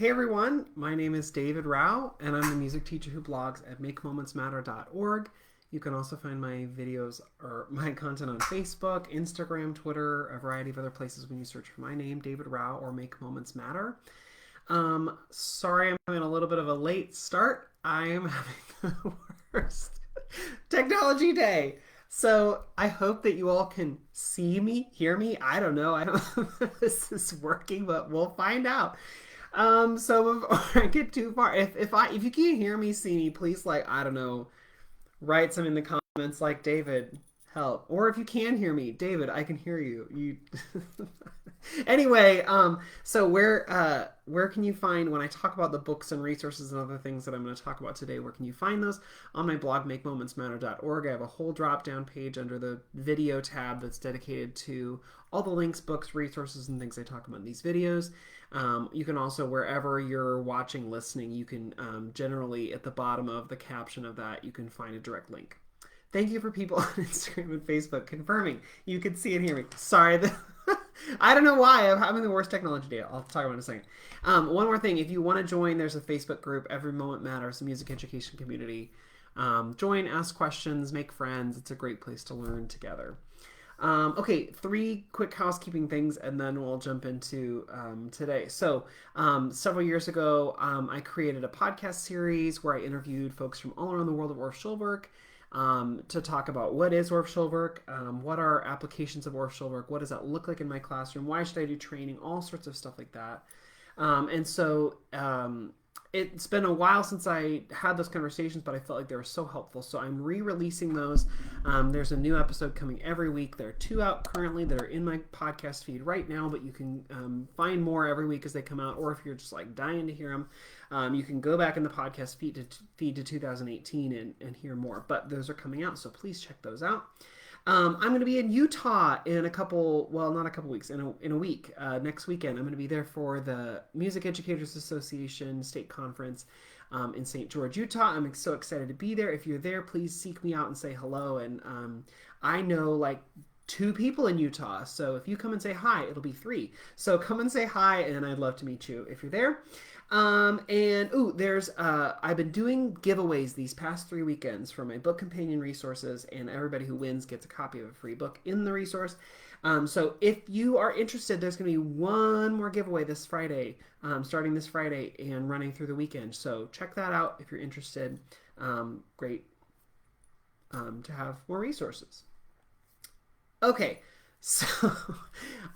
Hey everyone, my name is David Rao, and I'm the music teacher who blogs at makemomentsmatter.org. You can also find my videos or my content on Facebook, Instagram, Twitter, a variety of other places when you search for my name, David Rao, or Make Moments Matter. Sorry I'm having a little bit of a late start. I am having the worst technology day. So I hope that you all can see me, hear me. I don't know. I don't know if this is working, but we'll find out. So before I get too far, if you can't hear me, see me, please I don't know, write some in the comments like David, help. Or if you can hear me, David, I can hear you. You anyway, so where can you find when I talk about the books and resources and other things that I'm going to talk about today? Where can you find those? On my blog, makemomentsmatter.org. I have a whole drop down page under the video tab that's dedicated to all the links, books, resources, and things I talk about in these videos. You can also, wherever you're watching, listening, you can generally at the bottom of the caption of that, you can find a direct link. Thank you for people on Instagram and Facebook confirming you can see and hear me. Sorry, I don't know why I'm having the worst technology day. I'll talk about it in a second. One more thing, if you want to join, there's a Facebook group, Every Moment Matters, a music education community. Join, ask questions, make friends. It's a great place to learn together. Okay, 3 quick housekeeping things, and then we'll jump into today. So, several years ago, I created a podcast series where I interviewed folks from all around the world of Orff Schulwerk to talk about what is Orff Schulwerk, what are applications of Orff Schulwerk, what does that look like in my classroom, why should I do training, all sorts of stuff like that. And so it's been a while since I had those conversations, but I felt like they were so helpful. So I'm re-releasing those. There's a new episode coming every week. There are 2 out currently that are in my podcast feed right now, but you can find more every week as they come out. Or if you're just dying to hear them, you can go back in the podcast feed to 2018 and hear more. But those are coming out, so please check those out. I'm going to be in Utah in not a couple weeks, in a week. Next weekend, I'm going to be there for the Music Educators Association State Conference in St. George, Utah. I'm so excited to be there. If you're there, please seek me out and say hello. And I know 2 people in Utah, so if you come and say hi, it'll be 3. So come and say hi, and I'd love to meet you if you're there. I've been doing giveaways these past 3 weekends for my book companion resources, and everybody who wins gets a copy of a free book in the resource. So if you are interested, there's going to be one more giveaway this Friday, starting this Friday and running through the weekend. So check that out if you're interested. Great to have more resources. Okay. So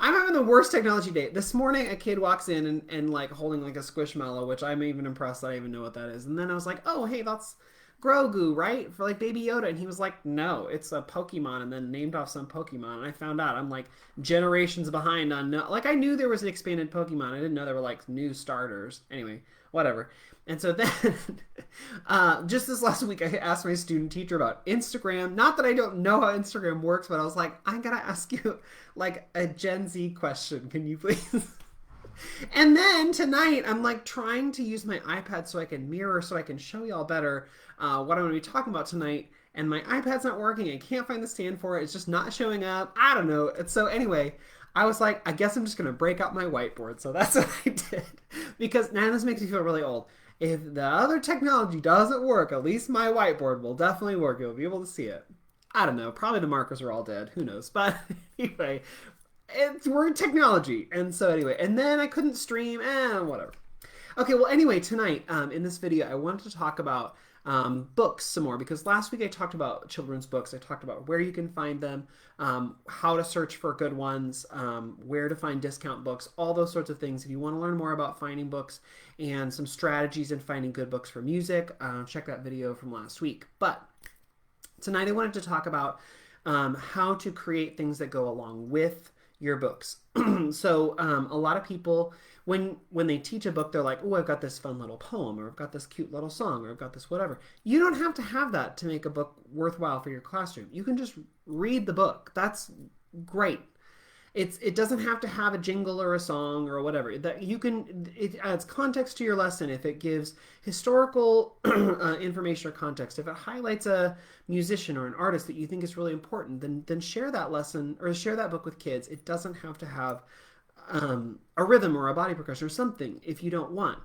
I'm having the worst technology day. This morning, a kid walks in and holding a Squishmallow, which I'm even impressed that I even know what that is. And then I was like, oh, hey, that's Grogu, right? For Baby Yoda. And he was like, no, it's a Pokemon, and then named off some Pokemon. And I found out I'm generations behind on I knew there was an expanded Pokemon. I didn't know there were new starters. Anyway, whatever. And so then, just this last week, I asked my student teacher about Instagram. Not that I don't know how Instagram works, but I was like, I gotta ask you a Gen Z question. Can you please? And then tonight, I'm trying to use my iPad so I can mirror, so I can show y'all better what I'm going to be talking about tonight. And my iPad's not working. I can't find the stand for it. It's just not showing up. I don't know. And so anyway, I was like, I guess I'm just going to break out my whiteboard. So that's what I did. Because now this makes me feel really old. If the other technology doesn't work, at least my whiteboard will definitely work. You'll be able to see it. I don't know. Probably the markers are all dead. Who knows? But anyway, we're technology. And so anyway, and then I couldn't stream and whatever. Okay, well anyway, tonight in this video, I wanted to talk about books some more, because last week I talked about children's books. I talked about where you can find them, how to search for good ones, where to find discount books, all those sorts of things. If you want to learn more about finding books and some strategies in finding good books for music, check that video from last week. But tonight I wanted to talk about how to create things that go along with your books. So a lot of people, when they teach a book, they're like, oh, I've got this fun little poem, or I've got this cute little song, or I've got this whatever. You don't have to have that to make a book worthwhile for your classroom. You can just read the book. That's great. It doesn't have to have a jingle or a song or whatever. That it adds context to your lesson if it gives historical information or context. If it highlights a musician or an artist that you think is really important, then share that lesson or share that book with kids. It doesn't have to have a rhythm or a body percussion or something if you don't want.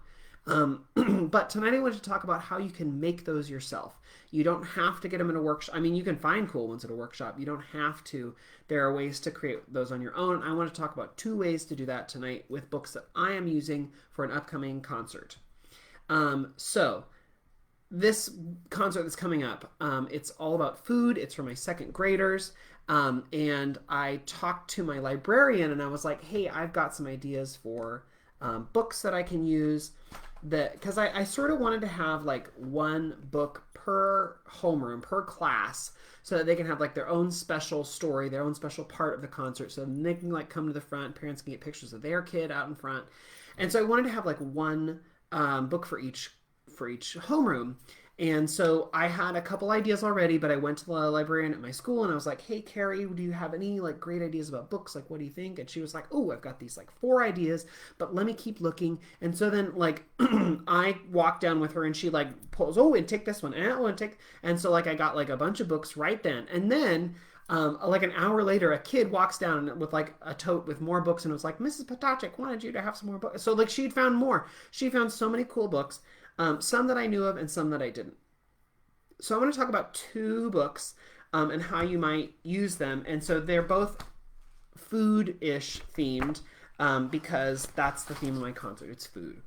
But tonight I wanted to talk about how you can make those yourself. You don't have to get them in a workshop. I mean, you can find cool ones at a workshop. You don't have to. There are ways to create those on your own. I want to talk about 2 ways to do that tonight with books that I am using for an upcoming concert. So this concert that's coming up, it's all about food. It's for my 2nd graders. And I talked to my librarian and I was like, hey, I've got some ideas for books that I can use, because I sort of wanted to have like 1 book per homeroom, per class, so that they can have like their own special story, their own special part of the concert, so they can like come to the front, parents can get pictures of their kid out in front. And so I wanted to have like 1 book for each homeroom. And so I had a couple ideas already, but I went to the librarian at my school and I was like, hey, Carrie, do you have any like great ideas about books? Like, what do you think? And she was like, oh, I've got these like 4 ideas, but let me keep looking. And so then like I walked down with her and she like pulls, oh, and take this one. And so like I got like a bunch of books right then. And then like an hour later, a kid walks down with like a tote with more books and was like, Mrs. Potachik wanted you to have some more books. So like she'd found more. She found so many cool books. Some that I knew of and some that I didn't. So I want to talk about 2 books and how you might use them. And so they're both food-ish themed because that's the theme of my concert. It's food.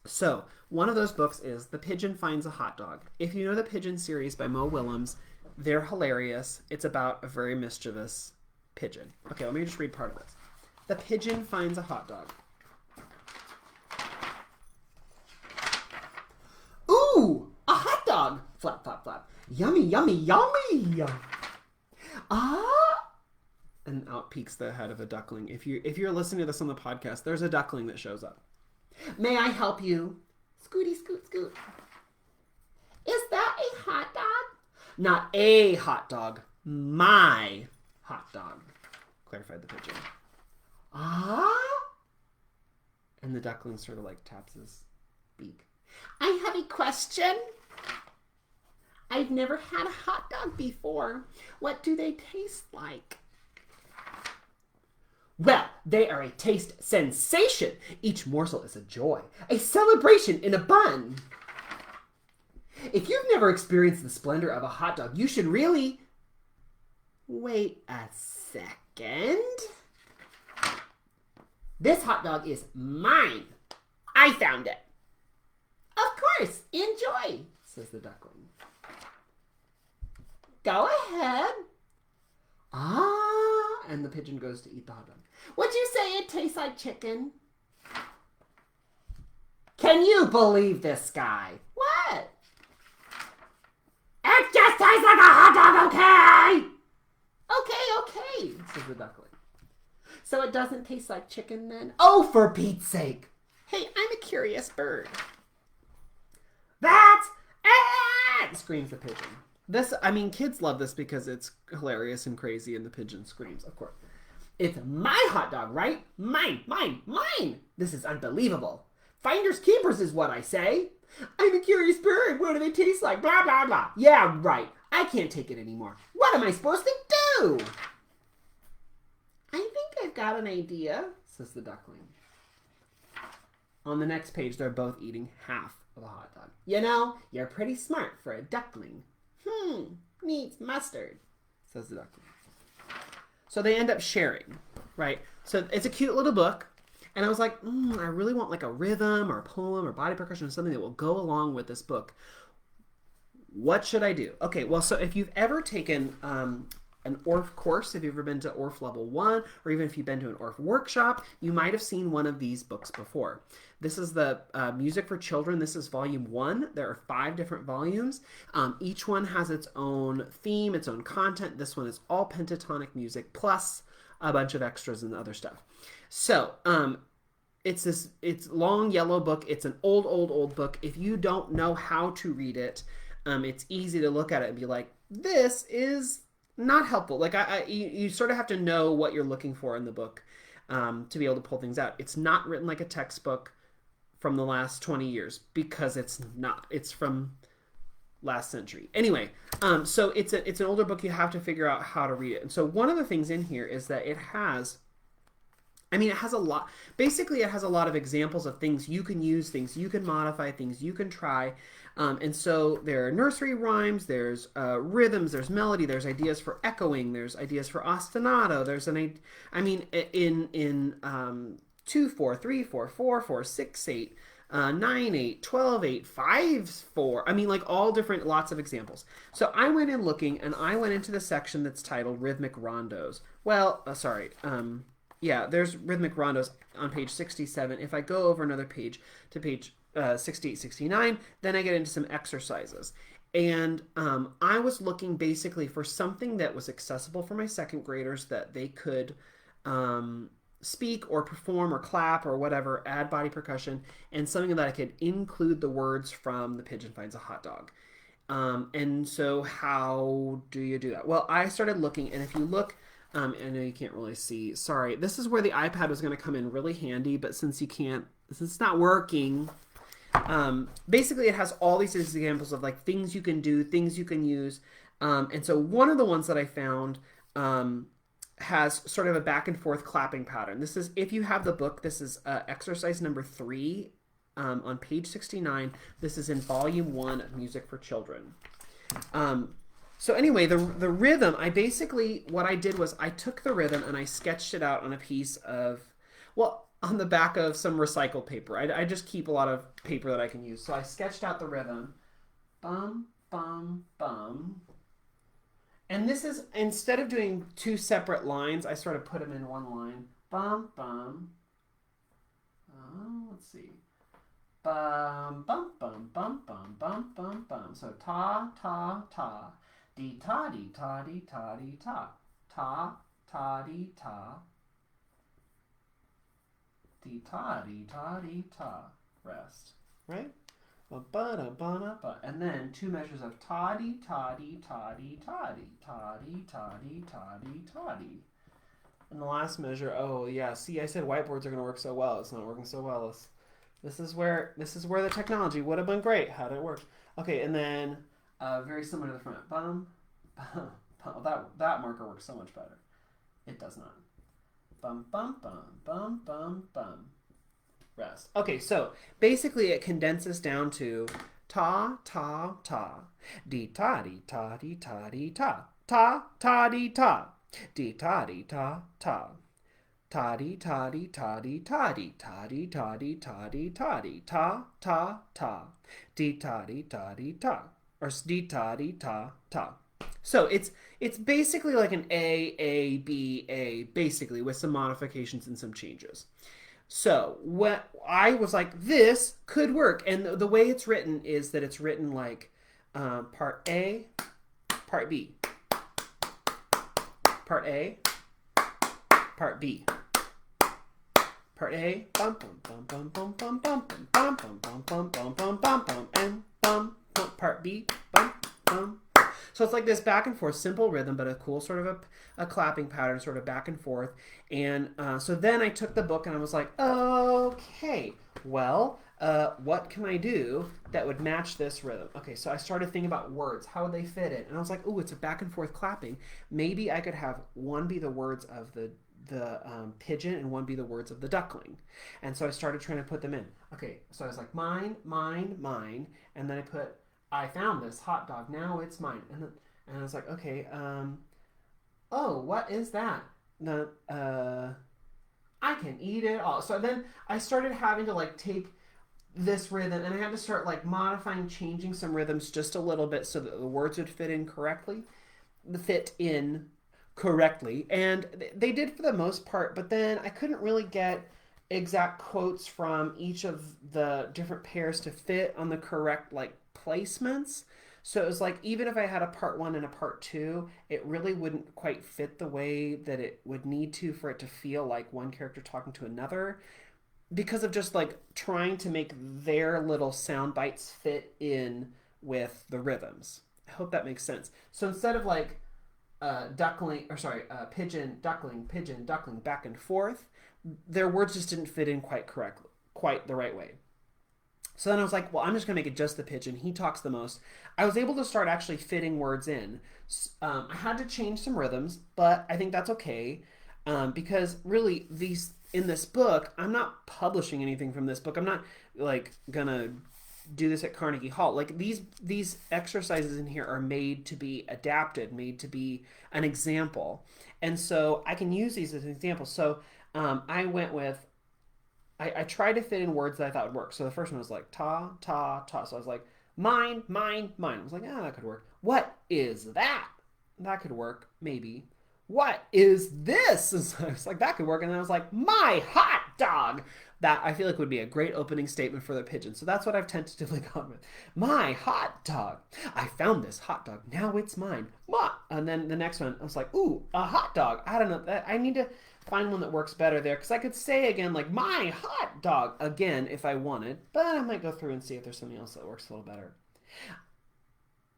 So one of those books is The Pigeon Finds a Hot Dog. If you know the Pigeon series by Mo Willems, they're hilarious. It's about a very mischievous pigeon. Okay, let me just read part of this. The Pigeon Finds a Hot Dog. Ooh, a hot dog! Flap, flap, flap. Yummy, yummy, yummy! Ah! And out peeks the head of a duckling. If you're listening to this on the podcast, there's a duckling that shows up. May I help you? Scooty, scoot, scoot. Is that a hot dog? Not a hot dog. My hot dog, clarified the pigeon. Ah? And the duckling sort of like taps his beak. I have a question. I've never had a hot dog before. What do they taste like? Well, they are a taste sensation. Each morsel is a joy, a celebration in a bun. If you've never experienced the splendor of a hot dog, you should really... Wait a second. This hot dog is mine. I found it. Of course, enjoy, says the duckling. Go ahead. Ah, and the pigeon goes to eat the hot dog. Would you say it tastes like chicken? Can you believe this guy? What? It just tastes like a hot dog, okay? Okay, says the duckling. So it doesn't taste like chicken then? Oh, for Pete's sake. Hey, I'm a curious bird. That's it! Screams the pigeon. Kids love this because it's hilarious and crazy and the pigeon screams, of course. It's my hot dog, right? Mine, mine, mine! This is unbelievable. Finders keepers is what I say. I'm a curious bird. What do they taste like? Blah, blah, blah. Yeah, right. I can't take it anymore. What am I supposed to do? I think I've got an idea, says the duckling. On the next page, they're both eating half of a hot dog. You know, you're pretty smart for a duckling. Needs mustard, says the duckling. So they end up sharing, right? So it's a cute little book. And I was like, I really want like a rhythm or a poem or body percussion or something that will go along with this book. What should I do? Okay, well, so if you've ever taken an ORF course, if you've ever been to ORF Level 1, or even if you've been to an ORF workshop, you might have seen one of these books before. This is the Music for Children. This is Volume 1. There are 5 different volumes. Each one has its own theme, its own content. This one is all pentatonic music, plus a bunch of extras and other stuff. So, it's long yellow book. It's an old book. If you don't know how to read it, it's easy to look at it and be like, this is not helpful. Like you sort of have to know what you're looking for in the book to be able to pull things out. It's not written like a textbook from the last 20 years because it's not. It's from last century. Anyway, so it's an older book. You have to figure out how to read it. And so one of the things in here is that it has I mean, it has a lot. Basically, it has a lot of examples of things you can use, things you can modify, things you can try. And so there are nursery rhymes, there's rhythms, there's melody, there's ideas for echoing, there's ideas for ostinato. There's I mean, in 2 4 3 4 4 4 6 8 9 8 12 8 5 4. I mean, like all different, lots of examples. So I went in looking, and I went into the section that's titled rhythmic rondos. Well, sorry. Yeah, there's rhythmic rondos on page 67. If I go over another page to page 68, 69, then I get into some exercises. And I was looking basically for something that was accessible for my second graders that they could speak or perform or clap or whatever, add body percussion, and something that I could include the words from The Pigeon Finds a Hot Dog. And so how do you do that? Well, I started looking, and if you look, I know you can't really see. Sorry, this is where the iPad was going to come in really handy, but since it's not working, basically it has all these examples of like things you can do, things you can use. And so one of the ones that I found has sort of a back and forth clapping pattern. This is, if you have the book, this is exercise number 3 on page 69. This is in volume 1 of Music for Children. So anyway, the rhythm, what I did was I took the rhythm and I sketched it out on a piece of, well, on the back of some recycled paper. I just keep a lot of paper that I can use. So I sketched out the rhythm. Bum, bum, bum. And this is, instead of doing 2 separate lines, I sort of put them in one line. Bum, bum. Let's see. Bum, bum, bum, bum, bum, bum, bum, bum. So ta, ta, ta. Dee ta dee ta dee ta dee ta. Ta ta dee ta. Dee ta dee ta dee ta. Rest. Right? And then 2 measures of ta dee ta dee ta dee ta dee ta dee ta dee ta dee ta dee. And the last measure, oh yeah, see, I said whiteboards are going to work so well. It's not working so well. This is where the technology would have been great had it worked. Okay, and then very similar to the front. Bum, bum, bum. That marker works so much better. It does not. Bum, bum, bum, bum, bum, bum. Rest. Okay, so basically it condenses down to ta, ta, ta. Dee ta dee ta dee ta dee ta. Ta, ta dee ta. Dee ta dee ta, ta. Ta dee ta dee ta dee ta dee ta dee ta dee ta dee ta dee ta ta ta. Dee ta dee ta dee ta. Or dee ta dee ta ta. So it's basically like an A, B, A, basically, with some modifications and some changes. So what I was like, this could work. And the way it's written is that it's written like part A, part B. Part A, part B. Part A, bum bum bum bum bum bum bum bum bum bum bum bum bum bum and bum. Part B, bum bum. So it's like this back and forth, simple rhythm, but a cool sort of a clapping pattern, sort of back and forth. And so then I took the book and I was like, okay, well, what can I do that would match this rhythm? Okay, so I started thinking about words. How would they fit in? And I was like, oh, it's a back and forth clapping. Maybe I could have one be the words of the pigeon and one be the words of the duckling. And so I started trying to put them in. Okay, so I was like, mine, mine, mine. And then I found this hot dog. Now it's mine. And I was like, okay, oh, what is that? I can eat it all. So then I started having to like take this rhythm and I had to start like modifying, changing some rhythms just a little bit so that the words would fit in correctly. And they did for the most part, but then I couldn't really get exact quotes from each of the different pairs to fit on the correct like placements. So it was like, even if I had a part 1 and a part 2, it really wouldn't quite fit the way that it would need to for it to feel like one character talking to another, because of just like trying to make their little sound bites fit in with the rhythms. I hope that makes sense. So instead of like pigeon, duckling, back and forth, their words just didn't fit in quite the right way. So then I was like, well, I'm just going to make it just the pigeon. He talks the most. I was able to start actually fitting words in. I had to change some rhythms, but I think that's okay, because really in this book, I'm not publishing anything from this book. I'm not like gonna do this at Carnegie Hall. Like these exercises in here are made to be adapted, made to be an example, and so I can use these as an example. So I went with I tried to fit in words that I thought would work. So the first one was like ta ta ta. So I was like mine mine mine. I was like that could work. What is that? That could work maybe. What is this? And so I was like that could work. And then I was like my hot dog. That I feel like would be a great opening statement for the pigeon. So that's what I've tentatively gone with. My hot dog. I found this hot dog. Now it's mine. And then the next one, I was like, ooh, a hot dog. I don't know. I need to find one that works better there because I could say again like my hot dog again if I wanted, but I might go through and see if there's something else that works a little better.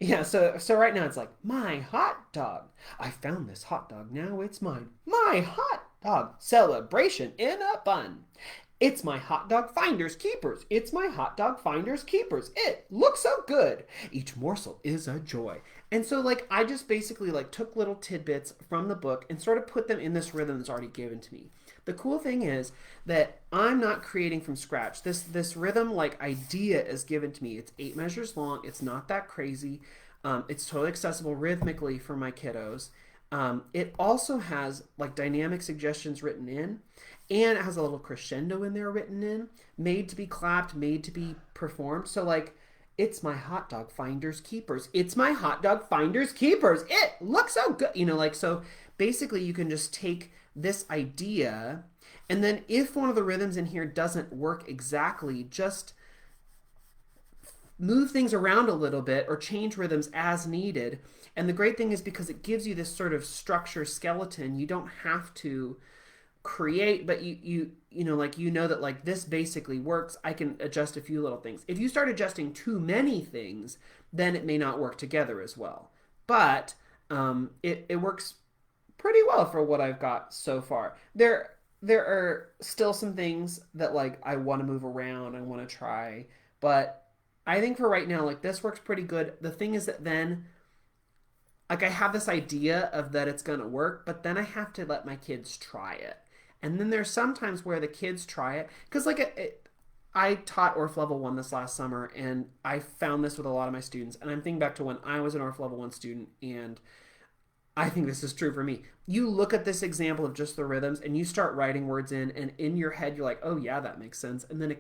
Yeah, so right now it's like my hot dog. I found this hot dog. Now it's mine. My hot dog. Celebration in a bun. It's my hot dog finders keepers. It's my hot dog finders keepers. It looks so good. Each morsel is a joy. And so like I just basically like took little tidbits from the book and sort of put them in this rhythm that's already given to me. The cool thing is that I'm not creating from scratch. This rhythm like idea is given to me. It's 8 measures long. It's not that crazy. It's totally accessible rhythmically for my kiddos. It also has like dynamic suggestions written in, and it has a little crescendo in there written in, made to be clapped, made to be performed. So like, it's my hot dog finders keepers. It's my hot dog finders keepers. It looks so good. You know, like, so basically you can just take this idea, and then if one of the rhythms in here doesn't work exactly, just move things around a little bit or change rhythms as needed. And the great thing is because it gives you this sort of structure skeleton, you don't have to create, but you know like you know that like this basically works. I can adjust a few little things. If you start adjusting too many things, then it may not work together as well. But it works pretty well for what I've got so far. There are still some things that like I want to move around, I want to try, but I think for right now, like this works pretty good. The thing is that then, like I have this idea of that it's gonna work, but then I have to let my kids try it. And then there's sometimes where the kids try it, because like I taught ORF Level 1 this last summer, and I found this with a lot of my students, and I'm thinking back to when I was an ORF Level 1 student, and I think this is true for me. You look at this example of just the rhythms, and you start writing words in, and in your head you're like, oh yeah, that makes sense. And then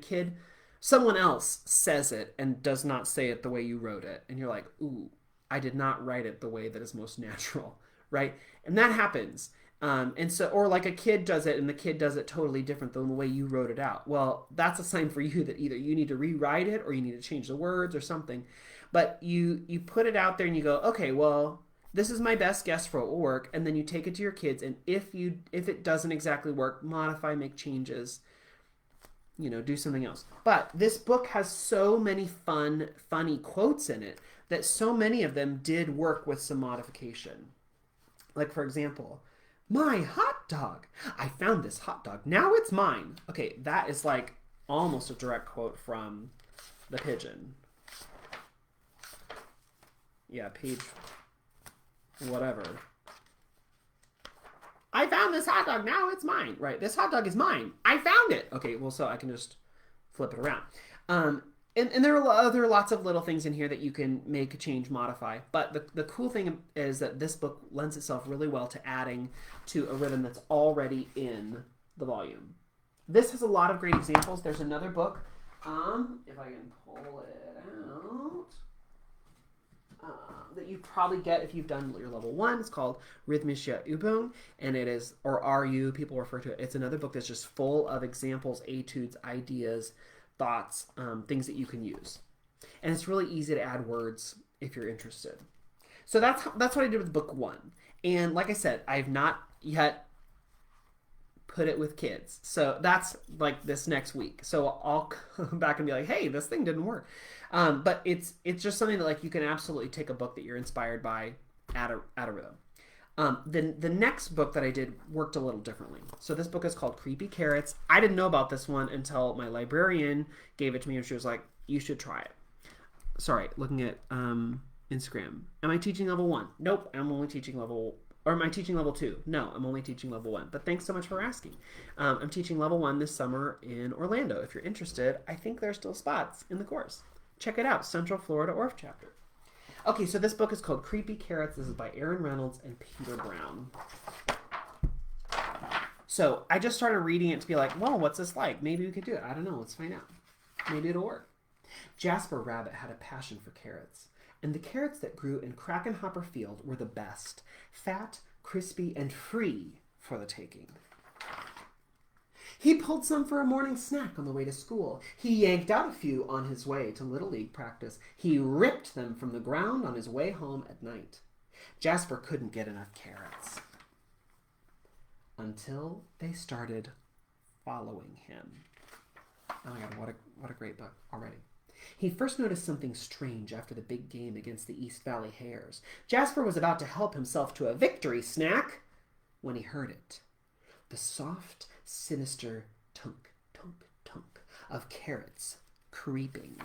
someone else says it and does not say it the way you wrote it. And you're like, ooh, I did not write it the way that is most natural, right? And that happens. And so, or like a kid does it and the kid does it totally different than the way you wrote it out. Well, that's a sign for you that either you need to rewrite it or you need to change the words or something. But you put it out there and you go, okay, well, this is my best guess for what will work. And then you take it to your kids. And if it doesn't exactly work, modify, make changes, you know, do something else. But this book has so many funny quotes in it that so many of them did work with some modification. Like, for example, my hot dog. I found this hot dog. Now it's mine. Okay, that is like almost a direct quote from The Pigeon. Yeah, page whatever. I found this hot dog. Now it's mine. Right. This hot dog is mine. I found it. Okay. Well, so I can just flip it around. And there are lots of little things in here that you can make, change, modify. But the cool thing is that this book lends itself really well to adding to a rhythm that's already in the volume. This has a lot of great examples. There's another book. If I can pull it out. That you probably get if you've done your level 1. It's called Rhythmische Übung, and it is, or RU, people refer to it. It's another book that's just full of examples, etudes, ideas, thoughts, things that you can use. And it's really easy to add words if you're interested. So that's what I did with book 1. And like I said, I've not yet put it with kids. So that's like this next week. So I'll come back and be like, hey, this thing didn't work. But it's just something that like you can absolutely take a book that you're inspired by, add a rhythm. Then the next book that I did worked a little differently. So this book is called Creepy Carrots. I didn't know about this one until my librarian gave it to me, and she was like, you should try it. Sorry, looking at Instagram. Am I teaching level 1? Nope, I'm only teaching level Or am I teaching level 2? No, I'm only teaching level 1. But thanks so much for asking. I'm teaching level 1 this summer in Orlando. If you're interested, I think there's still spots in the course. Check it out, Central Florida Orff chapter. Okay, so this book is called Creepy Carrots. This is by Aaron Reynolds and Peter Brown. So I just started reading it to be like, well, what's this like? Maybe we could do it. I don't know. Let's find out. Maybe it'll work. Jasper Rabbit had a passion for carrots, and the carrots that grew in Krakenhopper Field were the best, fat, crispy, and free for the taking. He pulled some for a morning snack on the way to school. He yanked out a few on his way to Little League practice. He ripped them from the ground on his way home at night. Jasper couldn't get enough carrots. Until they started following him. Oh my God, what a great book already. He first noticed something strange after the big game against the East Valley Hares. Jasper was about to help himself to a victory snack when he heard it. The soft, sinister tunk, tunk, tunk of carrots creeping.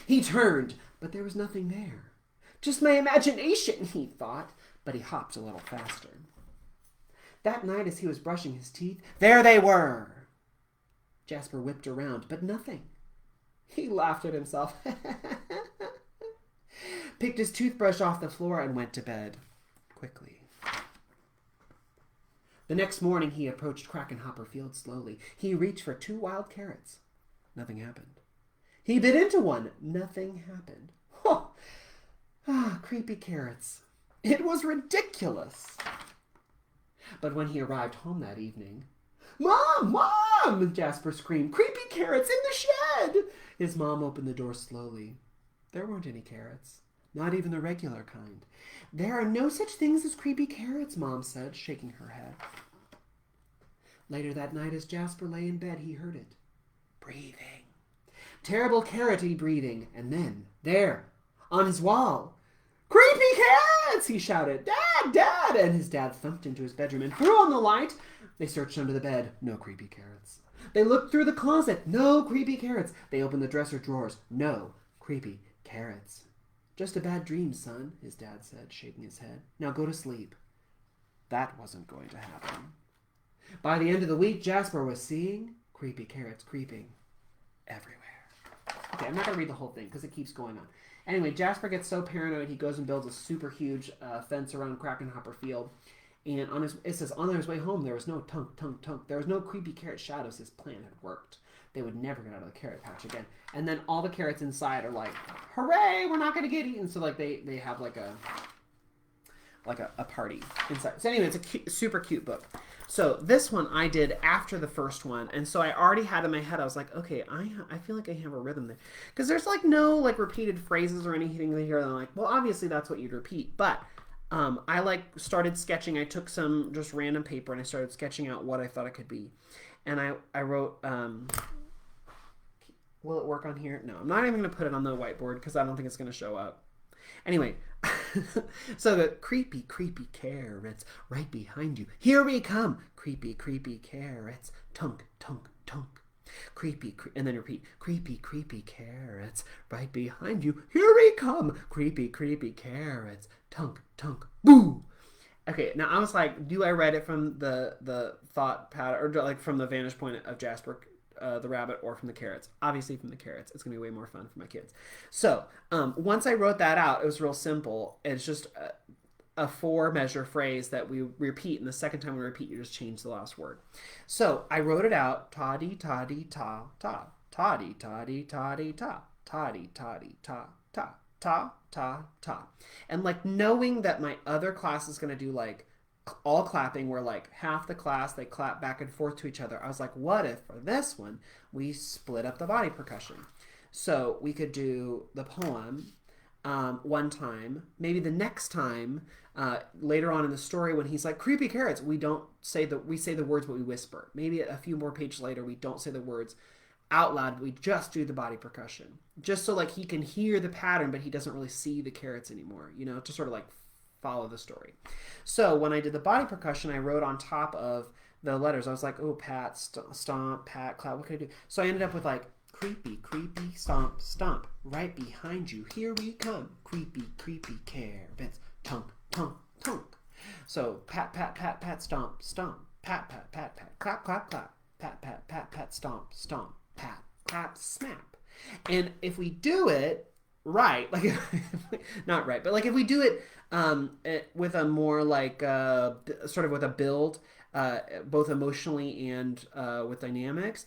He turned, but there was nothing there. Just my imagination, he thought, but he hopped a little faster. That night as he was brushing his teeth, there they were. Jasper whipped around, but nothing. He laughed at himself, picked his toothbrush off the floor, and went to bed quickly. The next morning he approached Krakenhopper Field slowly. He reached for 2 wild carrots. Nothing happened. He bit into one. Nothing happened. Oh, creepy carrots. It was ridiculous. But when he arrived home that evening, "Mom! Mom!" Jasper screamed. "Creepy carrots in the shed!" His mom opened the door slowly. There weren't any carrots. Not even the regular kind. "There are no such things as creepy carrots," Mom said, shaking her head. Later that night as Jasper lay in bed, he heard it. Breathing. Terrible carroty breathing. And then, there, on his wall, "Creepy carrots!" he shouted. "Dad! Dad!" And his dad thumped into his bedroom and threw on the light. They searched under the bed. No creepy carrots. They looked through the closet. No creepy carrots. They opened the dresser drawers. No creepy carrots. "Just a bad dream, son," his dad said, shaking his head. "Now go to sleep." That wasn't going to happen. By the end of the week, Jasper was seeing creepy carrots creeping everywhere. Okay, I'm not going to read the whole thing because it keeps going on. Anyway, Jasper gets so paranoid, he goes and builds a super huge fence around Krakenhopper Field. And it says, on his way home, there was no tunk, tunk, tunk. There was no creepy carrot shadows. His plan had worked. They would never get out of the carrot patch again. And then all the carrots inside are like, "Hooray, we're not going to get eaten." So like they have like a party inside. So anyway, it's a super cute book. So this one I did after the first one, and so I already had in my head, I was like, okay, I feel like I have a rhythm there, because there's like no like repeated phrases or anything here. And I'm like, well, obviously that's what you'd repeat, but I like started sketching. I took some just random paper and I started sketching out what I thought it could be, and I wrote. Will it work on here? No, I'm not even going to put it on the whiteboard because I don't think it's going to show up. Anyway, so the creepy, creepy carrots right behind you. Here we come. Creepy, creepy carrots. Tunk, tunk, tunk. Creepy, and then repeat. Creepy, creepy carrots right behind you. Here we come. Creepy, creepy carrots. Tunk, tunk, boo. Okay, now I was like, do I read it from the thought pattern, or like from the vantage point of Jasper the rabbit, or from the carrots? Obviously from the carrots. It's going to be way more fun for my kids. So once I wrote that out, it was real simple. It's just a 4-measure phrase that we repeat, and the second time we repeat, you just change the last word. So I wrote it out. Toddy, toddy, ta, ta. Toddy, toddy, toddy, ta. Toddy, toddy, ta, ta. Ta, ta, ta. And like knowing that my other class is going to do like all clapping, where like half the class they clap back and forth to each other, I was like, what if for this one we split up the body percussion? So we could do the poem one time, maybe the next time later on in the story when he's like creepy carrots, we say the words but we whisper. Maybe a few more pages later we don't say the words out loud, but we just do the body percussion, just so like he can hear the pattern but he doesn't really see the carrots anymore, to sort of like follow the story. So when I did the body percussion, I wrote on top of the letters, I was like, oh, pat, stomp, pat, clap, what can I do? So I ended up with like creepy, creepy, stomp, stomp, right behind you, here we come, creepy, creepy carrots, tunk, tunk, tunk. So pat, pat, pat, pat, stomp, stomp, pat, pat, pat, pat, clap, clap, clap, pat, pat, pat, pat, stomp, stomp, pat, clap, snap. And if we do it right, like not right, but like if we do it with a more like sort of with a build, both emotionally and with dynamics.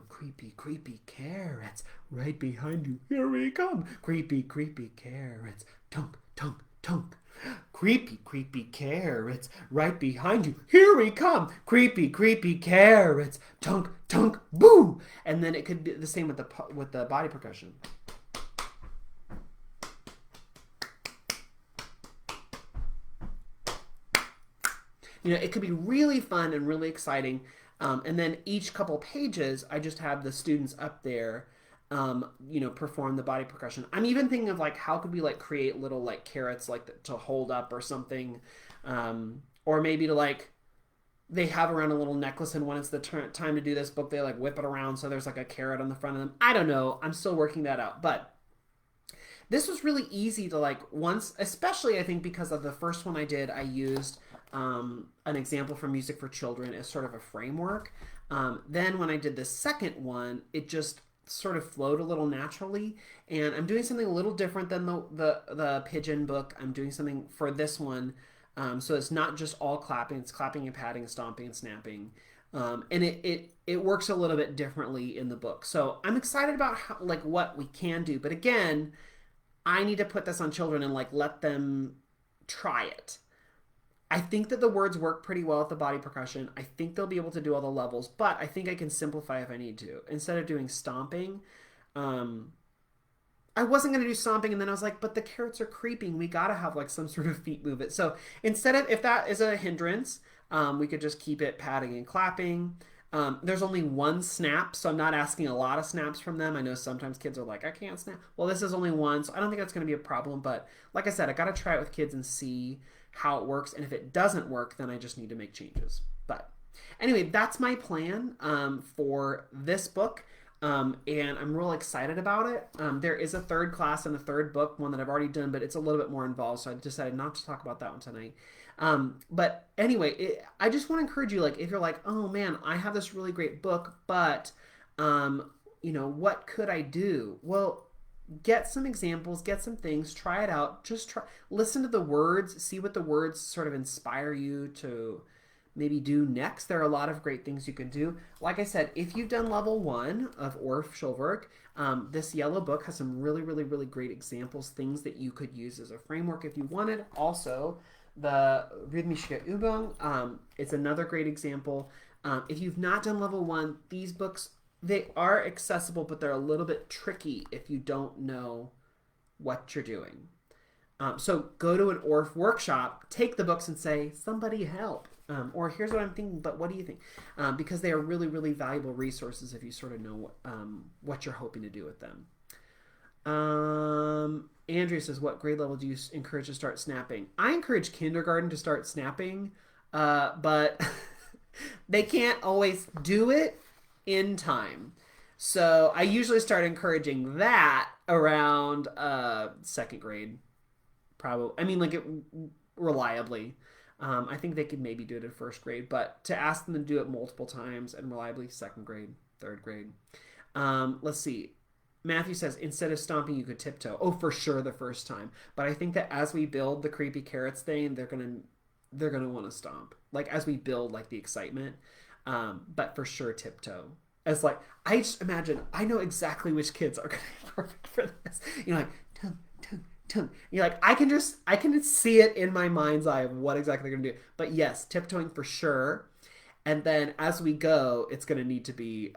Creepy, creepy carrots right behind you. Here we come. Creepy, creepy carrots. Tunk, tunk, tunk. Creepy, creepy carrots right behind you. Here we come. Creepy, creepy carrots. Tunk, tunk, boo. And then it could be the same with the body percussion. It could be really fun and really exciting. And then each couple pages, I just have the students up there, perform the body percussion. I'm even thinking of like, how could we like create little like carrots like to hold up or something, or maybe to like they have around a little necklace, and when it's the time to do this book, they like whip it around so there's like a carrot on the front of them. I don't know. I'm still working that out, but this was really easy to like once, especially I think because of the first one I did, I used an example from Music for Children as sort of a framework. Then when I did the second one, it just sort of flowed a little naturally, and I'm doing something a little different than the pigeon book. I'm doing something for this one, so it's not just all clapping; it's clapping and patting, and stomping and snapping, and it works a little bit differently in the book. So I'm excited about like what we can do, but again, I need to put this on children and like let them try it. I think that the words work pretty well with the body percussion. I think they'll be able to do all the levels, but I think I can simplify if I need to. Instead of doing stomping, I wasn't going to do stomping, and then I was like, but the carrots are creeping. We got to have like some sort of feet movement. So instead of, if that is a hindrance, we could just keep it patting and clapping. There's only one snap, so I'm not asking a lot of snaps from them. I know sometimes kids are like, I can't snap. Well, this is only one, so I don't think that's going to be a problem. But like I said, I got to try it with kids and see how it works. And if it doesn't work, then I just need to make changes. But anyway, that's my plan for this book. And I'm real excited about it. There is a third class and a third book, one that I've already done, but it's a little bit more involved. So I decided not to talk about that one tonight. But anyway, I just want to encourage you, like, if you're like, oh man, I have this really great book, but, what could I do? Well, get some examples, get some things, try it out. Just listen to the words, see what the words sort of inspire you to maybe do next. There are a lot of great things you can do. Like I said, if you've done level 1 of Orff Schulwerk, this yellow book has some really, really, really great examples, things that you could use as a framework if you wanted. Also, the rhythmische Übung, it's another great example. If you've not done level 1, these books, they are accessible, but they're a little bit tricky if you don't know what you're doing. So go to an Orff workshop, take the books and say, somebody help. Or here's what I'm thinking, but what do you think? Because they are really, really valuable resources if you sort of know what you're hoping to do with them. Andrea says, what grade level do you encourage to start snapping? I encourage kindergarten to start snapping, but they can't always do it in time. So I usually start encouraging that around second grade. Probably. I mean, like reliably. I think they could maybe do it in first grade, but to ask them to do it multiple times and reliably, second grade, third grade. Let's see. Matthew says, instead of stomping, you could tiptoe. Oh, for sure the first time. But I think that as we build the creepy carrots thing, they're gonna want to stomp. Like as we build like the excitement. But for sure tiptoe. As like, I just imagine, I know exactly which kids are gonna be perfect for this. Like, tongue, tongue, tongue. You're like, I can see it in my mind's eye of what exactly they're gonna do. But yes, tiptoeing for sure. And then as we go, it's gonna need to be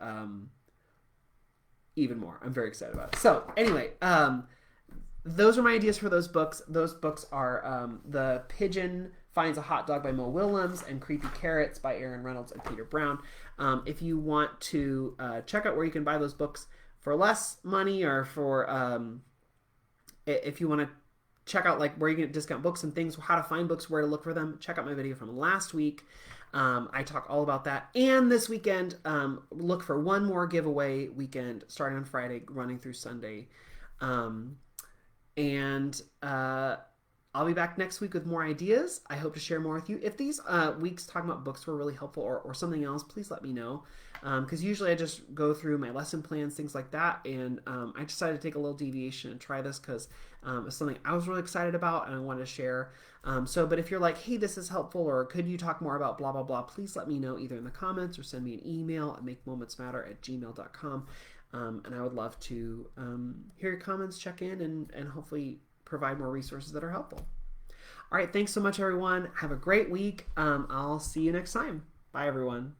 even more. I'm very excited about it. So anyway, those are my ideas for those books. Those books are The Pigeon Finds a Hot Dog by Mo Willems and Creepy Carrots by Aaron Reynolds and Peter Brown. If you want to check out where you can buy those books for less money, or for if you want to check out like where you can discount books and things, how to find books, where to look for them, check out my video from last week. I talk all about that. And this weekend, look for one more giveaway weekend starting on Friday, running through Sunday. I'll be back next week with more ideas. I hope to share more with you. If these weeks talking about books were really helpful or something else, please let me know. Because usually I just go through my lesson plans, things like that. And I decided to take a little deviation and try this because it's something I was really excited about and I wanted to share. But if you're like, hey, this is helpful, or could you talk more about blah, blah, blah, please let me know either in the comments or send me an email at makemomentsmatter@gmail.com. And I would love to hear your comments, check in, and hopefully provide more resources that are helpful. All right, thanks so much, everyone. Have a great week. I'll see you next time. Bye, everyone.